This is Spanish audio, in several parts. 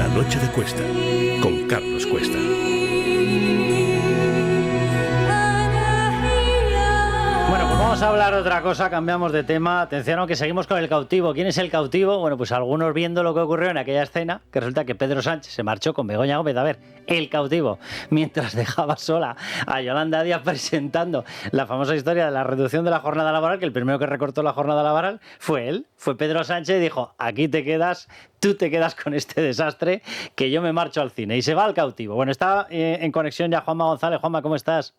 La noche de Cuesta, con Carlos Cuesta. Bueno, pues vamos a hablar de otra cosa, cambiamos de tema. Atención, aunque seguimos con el cautivo. ¿Quién es el cautivo? Bueno, pues algunos viendo lo que ocurrió en aquella escena, que resulta que Pedro Sánchez se marchó con Begoña Gómez, a ver, el cautivo, mientras dejaba sola a Yolanda Díaz presentando la famosa historia de la reducción de la jornada laboral, que el primero que recortó la jornada laboral fue él, fue Pedro Sánchez, y dijo, aquí te quedas, tú te quedas con este desastre, que yo me marcho al cine. Y se va al cautivo. Bueno, está en conexión ya Juanma González. Juanma, ¿cómo estás?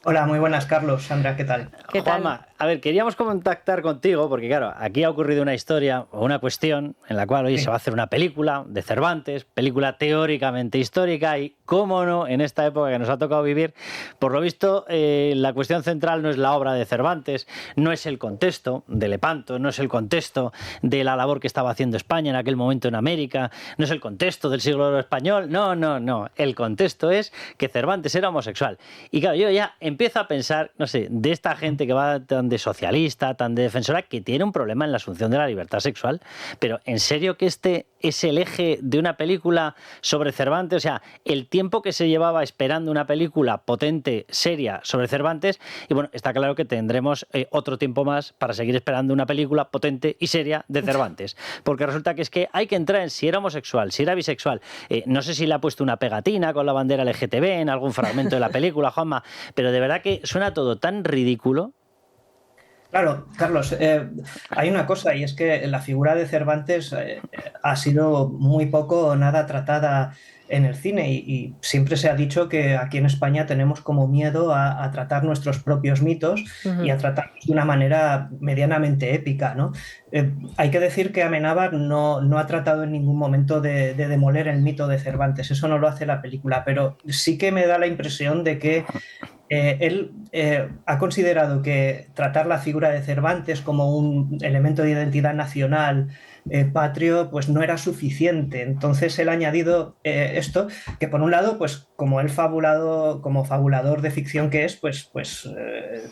Hola, muy buenas, Carlos. Sandra, ¿qué tal? ¿Qué tal? Juanma, a ver, queríamos contactar contigo porque, claro, aquí ha ocurrido una historia o una cuestión en la cual hoy se va a hacer una película de Cervantes, película teóricamente histórica y, cómo no, en esta época que nos ha tocado vivir, por lo visto, la cuestión central no es la obra de Cervantes, no es el contexto de Lepanto, no es el contexto de la labor que estaba haciendo España en aquel momento en América, no es el contexto del siglo de oro español, no. El contexto es que Cervantes era homosexual. Y claro, yo ya empiezo a pensar, no sé, de esta gente que va tan de socialista, tan de defensora, que tiene un problema en la asunción de la libertad sexual, pero ¿en serio que este es el eje de una película sobre Cervantes? O sea, el tiempo que se llevaba esperando una película potente, seria, sobre Cervantes, y bueno, está claro que tendremos otro tiempo más para seguir esperando una película potente y seria de Cervantes, porque resulta que es que hay que entrar en si era homosexual, si era bisexual, no sé si le ha puesto una pegatina con la bandera LGTB en algún fragmento de la película, Juanma, pero de verdad que suena todo tan ridículo. Claro, Carlos, hay una cosa, y es que la figura de Cervantes ha sido muy poco o nada tratada en el cine, y siempre se ha dicho que aquí en España tenemos como miedo a tratar nuestros propios mitos y a tratarlos de una manera medianamente épica, ¿no? Hay que decir que Amenábar no ha tratado en ningún momento de demoler el mito de Cervantes, eso no lo hace la película, pero sí que me da la impresión de que él ha considerado que tratar la figura de Cervantes como un elemento de identidad nacional patrio, pues no era suficiente. Entonces él ha añadido esto, que por un lado, pues como como fabulador de ficción que es, pues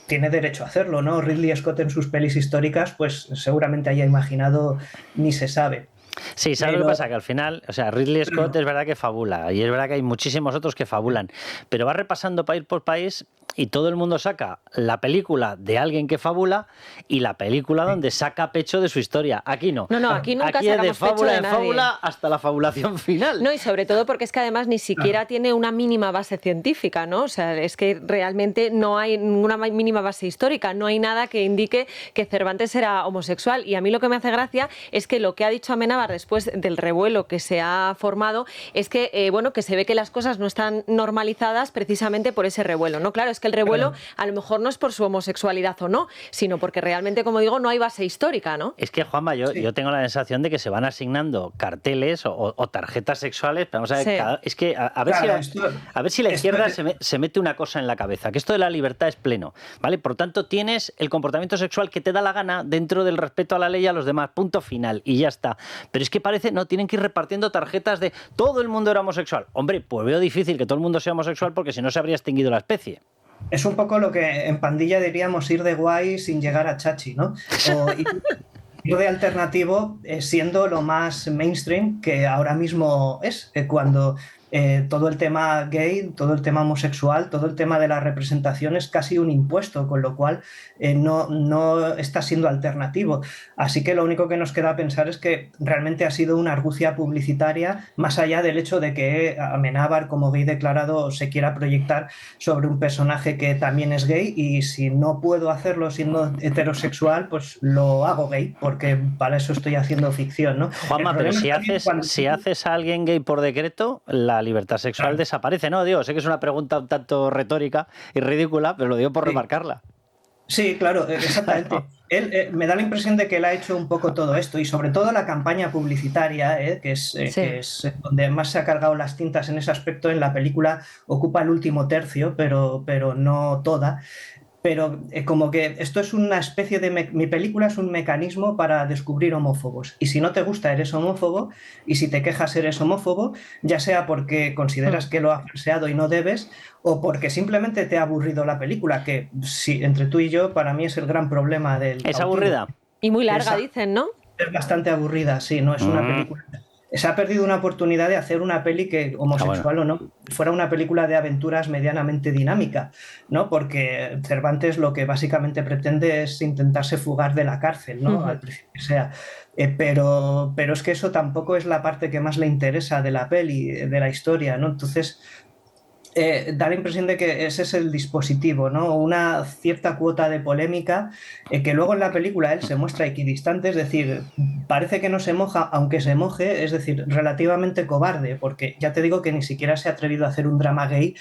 tiene derecho a hacerlo, ¿no? Ridley Scott en sus pelis históricas, pues seguramente haya imaginado, ni se sabe. Sí, ¿sabes lo que pasa? Que al final, o sea, Ridley Scott es verdad que fabula, y es verdad que hay muchísimos otros que fabulan, pero va repasando país por país y todo el mundo saca la película de alguien que fabula y la película donde saca pecho de su historia. Aquí no. No, aquí nunca aquí sacamos es de fábula pecho de en nadie. fábula hasta la fabulación final. No, y sobre todo porque es que además ni siquiera tiene una mínima base científica, ¿no? O sea, es que realmente no hay ninguna mínima base histórica, no hay nada que indique que Cervantes era homosexual. Y a mí lo que me hace gracia es que lo que ha dicho Amenábar después del revuelo que se ha formado es que, bueno, que se ve que las cosas no están normalizadas precisamente por ese revuelo, ¿no? Claro, es que el revuelo a lo mejor no es por su homosexualidad o no, sino porque realmente, como digo, no hay base histórica, ¿no? Es que, Juanma, yo tengo la sensación de que se van asignando carteles o tarjetas sexuales, pero vamos a ver, es que a ver si la izquierda se mete una cosa en la cabeza, que esto de la libertad es pleno, ¿vale? Por tanto, tienes el comportamiento sexual que te da la gana dentro del respeto a la ley y a los demás, punto final, y ya está. Pero es que parece, no, tienen que ir repartiendo tarjetas de todo el mundo era homosexual. Hombre, pues veo difícil que todo el mundo sea homosexual porque si no se habría extinguido la especie. Es un poco lo que en Pandilla diríamos ir de guay sin llegar a chachi, ¿no? O ir de alternativo siendo lo más mainstream que ahora mismo es, cuando todo el tema gay, todo el tema homosexual, todo el tema de la representación es casi un impuesto, con lo cual no está siendo alternativo. Así que lo único que nos queda pensar es que realmente ha sido una argucia publicitaria, más allá del hecho de que Amenábar, como gay declarado, se quiera proyectar sobre un personaje que también es gay, y si no puedo hacerlo siendo heterosexual, pues lo hago gay, porque para eso estoy haciendo ficción, ¿no? Juanma, pero si haces a alguien gay por decreto, la libertad sexual desaparece, ¿no? Digo, sé que es una pregunta un tanto retórica y ridícula, pero lo digo por remarcarla. Sí, claro, exactamente. Él me da la impresión de que él ha hecho un poco todo esto, y sobre todo la campaña publicitaria, que es donde más se ha cargado las tintas en ese aspecto. En la película ocupa el último tercio, pero no toda. Pero como que esto es una especie de... Mi película es un mecanismo para descubrir homófobos. Y si no te gusta, eres homófobo. Y si te quejas, eres homófobo. Ya sea porque consideras que lo has falseado y no debes, o porque simplemente te ha aburrido la película, que sí, entre tú y yo, para mí es el gran problema del... ¿Es aburrida? Y muy larga, dicen, ¿no? Es bastante aburrida, sí. No es una película se ha perdido una oportunidad de hacer una peli que, homosexual o no, fuera una película de aventuras medianamente dinámica, ¿no? Porque Cervantes lo que básicamente pretende es intentarse fugar de la cárcel, ¿no? Al principio que sea. Pero es que eso tampoco es la parte que más le interesa de la peli, de la historia, ¿no? Entonces, da la impresión de que ese es el dispositivo, ¿no? Una cierta cuota de polémica que luego en la película él se muestra equidistante, es decir, parece que no se moja, aunque se moje, es decir, relativamente cobarde, porque ya te digo que ni siquiera se ha atrevido a hacer un drama gay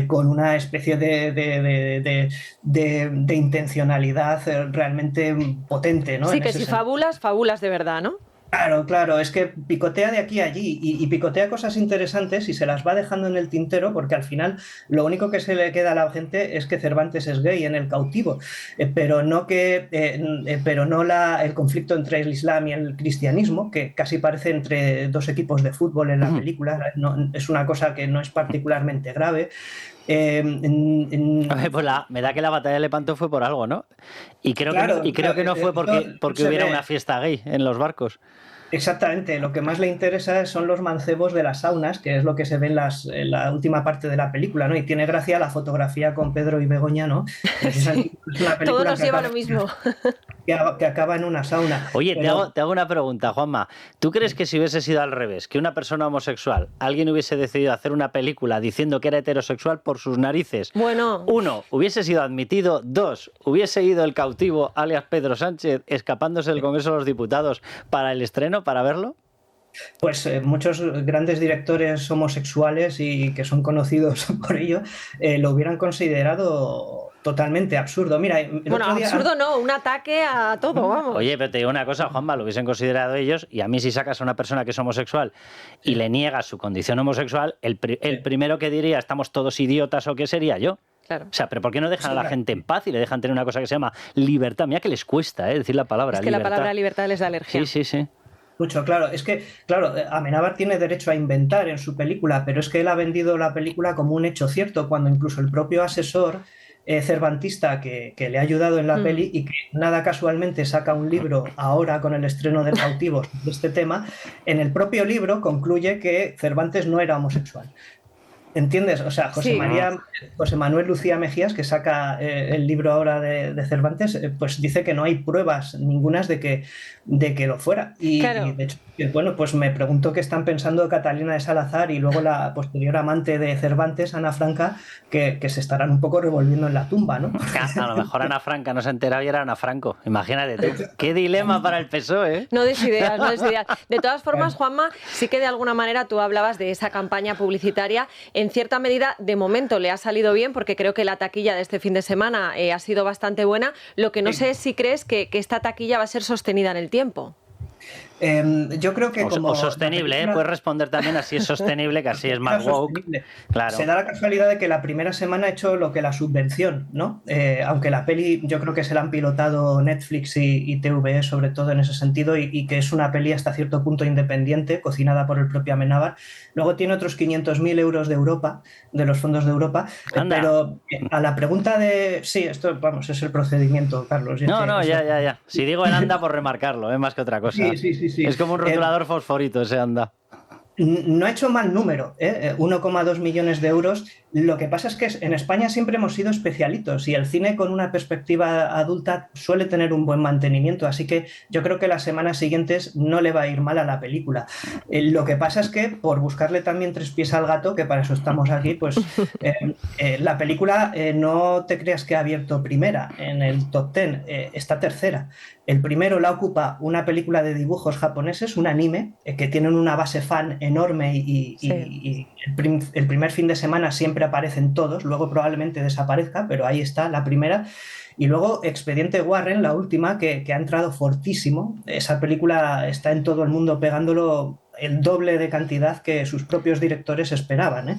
con una especie de intencionalidad realmente potente, ¿no? Sí, en que ese si sentido. fabulas de verdad, ¿no? Claro, es que picotea de aquí a allí y picotea cosas interesantes y se las va dejando en el tintero porque al final lo único que se le queda a la gente es que Cervantes es gay en El cautivo, pero no el conflicto entre el Islam y el cristianismo, que casi parece entre dos equipos de fútbol en la película, es una cosa que no es particularmente grave. Pues me da que la batalla de Lepanto fue por algo, ¿no? Y creo que no fue porque se hubiera ve. una fiesta gay en los barcos. Exactamente, lo que más le interesa son los mancebos de las saunas, que es lo que se ve en la última parte de la película, ¿no? Y tiene gracia la fotografía con Pedro y Begoña, ¿no? Sí, Es una todo película nos lleva a lo mismo. que acaba en una sauna. Oye, Pero, te hago una pregunta, Juanma. ¿Tú crees que si hubiese sido al revés, que una persona homosexual, alguien hubiese decidido hacer una película diciendo que era heterosexual por sus narices? Bueno. 1, hubiese sido admitido. 2, hubiese ido el cautivo, alias Pedro Sánchez, escapándose del Congreso de los Diputados para el estreno, para verlo? pues muchos grandes directores homosexuales y que son conocidos por ello lo hubieran considerado totalmente absurdo. Mira, Bueno, absurdo no, un ataque a todo, vamos. Oye, pero te digo una cosa, Juanma, lo hubiesen considerado ellos, y a mí si sacas a una persona que es homosexual y le niegas su condición homosexual, el primero que diría estamos todos idiotas o qué sería yo. Claro. O sea, pero ¿por qué no dejan a la claro. gente en paz y le dejan tener una cosa que se llama libertad? Mira que les cuesta, decir la palabra Es que libertad. la palabra libertad les da alergia. Sí. Mucho, claro. Es que, claro, Amenábar tiene derecho a inventar en su película, pero es que él ha vendido la película como un hecho cierto, cuando incluso el propio asesor cervantista que le ha ayudado en la peli y que nada casualmente saca un libro ahora con el estreno del cautivo de este tema, en el propio libro concluye que Cervantes no era homosexual. ¿Entiendes? O sea, José Manuel Lucía Mejías, que saca el libro ahora de Cervantes, pues dice que no hay pruebas ningunas de que lo fuera. Claro. Y de hecho, bueno, pues me pregunto qué están pensando Catalina de Salazar y luego la posterior amante de Cervantes, Ana Franca, que se estarán un poco revolviendo en la tumba, ¿no? A lo mejor Ana Franca no se ha enterado y era Ana Franco. Imagínate tú. Qué dilema para el PSOE, ¿eh? No des ideas. De todas formas, Juanma, sí que de alguna manera tú hablabas de esa campaña publicitaria. En cierta medida, de momento le ha salido bien, porque creo que la taquilla de este fin de semana ha sido bastante buena. Lo que no sé es si crees que esta taquilla va a ser sostenida en el tiempo. Yo creo que o sostenible, película, puedes responder también así es sostenible, que así es más woke. Claro. Se da la casualidad de que la primera semana ha hecho lo que la subvención, ¿no? Aunque la peli yo creo que se la han pilotado Netflix y TVE sobre todo en ese sentido y que es una peli hasta cierto punto independiente, cocinada por el propio Amenábar. Luego tiene otros 500.000 euros de Europa, de los fondos de Europa. Pero a la pregunta de... Sí, esto, vamos, es el procedimiento, Carlos. Ya. Si digo el anda, por remarcarlo, más que otra cosa. Sí. Es como un rotulador fosforito ese anda. No ha hecho mal número, 1,2 millones de euros. Lo que pasa es que en España siempre hemos sido especialitos y el cine con una perspectiva adulta suele tener un buen mantenimiento, así que yo creo que las semanas siguientes no le va a ir mal a la película. Lo que pasa es que por buscarle también tres pies al gato, que para eso estamos aquí, pues la película no te creas que ha abierto primera en el top 10, está tercera. El primero la ocupa una película de dibujos japoneses, un anime, que tienen una base fan enorme y el primer fin de semana siempre aparecen todos, luego probablemente desaparezca, pero ahí está la primera. Y luego Expediente Warren, la última, que ha entrado fortísimo. Esa película está en todo el mundo pegándolo el doble de cantidad que sus propios directores esperaban, ¿eh?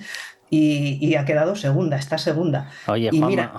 Y ha quedado segunda, está segunda. Oye, y Juanma, mira,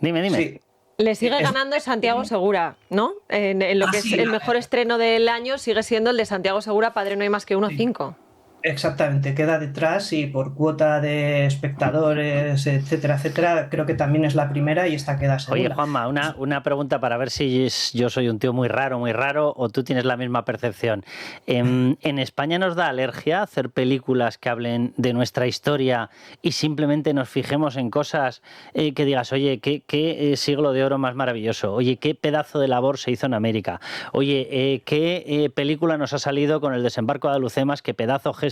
dime. Sí, le sigue ganando Santiago Segura, ¿no? En lo que es el mejor estreno del año sigue siendo el de Santiago Segura, Padre no hay más que uno, 5. Exactamente, queda detrás y por cuota de espectadores, etcétera, etcétera, creo que también es la primera y esta queda Oye, segunda. Juanma, una pregunta para ver si yo soy un tío muy raro, o tú tienes la misma percepción. ¿En España nos da alergia hacer películas que hablen de nuestra historia y simplemente nos fijemos en cosas que digas, oye, qué siglo de oro más maravilloso? Oye, qué pedazo de labor se hizo en América. Oye, qué película nos ha salido con el desembarco de Alucemas, qué pedazo gesta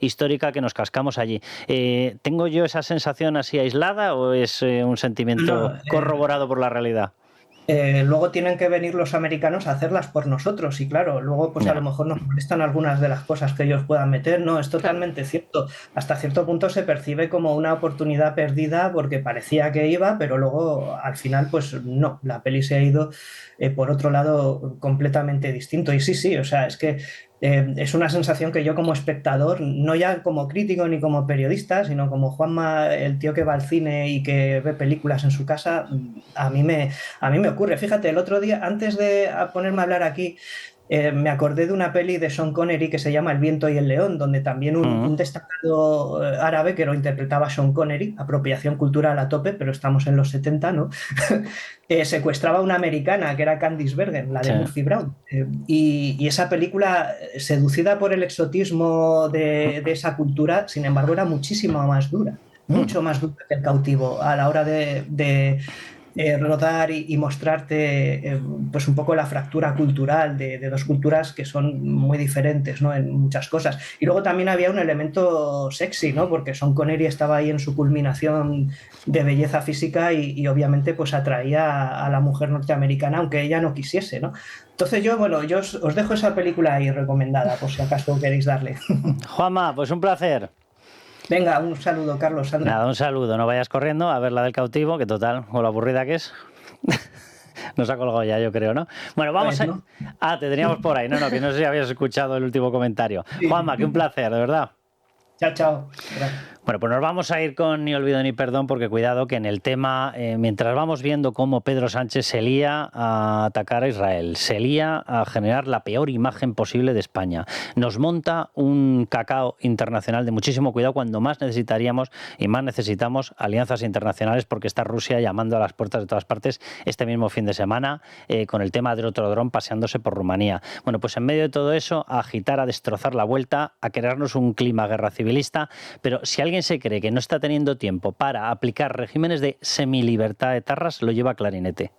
histórica que nos cascamos allí. ¿Tengo yo esa sensación así aislada o es un sentimiento No, corroborado por la realidad? luego tienen que venir los americanos a hacerlas por nosotros y claro, luego pues a lo Ya. mejor nos molestan algunas de las cosas que ellos puedan meter, no, es Claro. totalmente cierto. Hasta cierto punto se percibe como una oportunidad perdida porque parecía que iba, pero luego al final pues no, la peli se ha ido por otro lado completamente distinto. Y sí, sí, o sea, es que es una sensación que yo como espectador, no ya como crítico ni como periodista, sino como Juanma, el tío que va al cine y que ve películas en su casa, a mí me ocurre. Fíjate, el otro día, antes de ponerme a hablar aquí, me acordé de una peli de Sean Connery que se llama El viento y el león, donde también un destacado árabe que lo interpretaba Sean Connery, apropiación cultural a tope, pero estamos en los 70, ¿no? Secuestraba a una americana que era Candice Bergen, la de Sí. Murphy Brown. Y esa película, seducida por el exotismo de esa cultura, sin embargo, era muchísimo más dura, mucho más dura que El cautivo a la hora de rodar y mostrarte pues un poco la fractura cultural de dos culturas que son muy diferentes, ¿no? En muchas cosas. Y luego también había un elemento sexy, ¿no? Porque Sean Connery estaba ahí en su culminación de belleza física y obviamente pues atraía a la mujer norteamericana aunque ella no quisiese, ¿no? Entonces yo os dejo esa película ahí recomendada por si acaso queréis darle. Juanma, pues un placer. Venga, un saludo, Carlos, Sandra. Nada, un saludo. No vayas corriendo a ver la del cautivo, que total, con lo aburrida que es. Nos ha colgado ya, yo creo, ¿no? Bueno, vamos a... ¿No? Ah, te teníamos por ahí. No, que no sé si habías escuchado el último comentario. Juanma, que un placer, de verdad. Chao, chao. Gracias. Bueno, pues nos vamos a ir con Ni olvido ni perdón, porque cuidado que en el tema, mientras vamos viendo cómo Pedro Sánchez se lía a atacar a Israel, se lía a generar la peor imagen posible de España, nos monta un cacao internacional de muchísimo cuidado cuando más necesitaríamos y más necesitamos alianzas internacionales, porque está Rusia llamando a las puertas de todas partes este mismo fin de semana con el tema del otro dron paseándose por Rumanía. Bueno, pues en medio de todo eso, a agitar, a destrozar la vuelta, a crearnos un clima guerra civilista, pero si alguien se cree que no está teniendo tiempo para aplicar regímenes de semilibertad etarras, lo lleva a clarinete.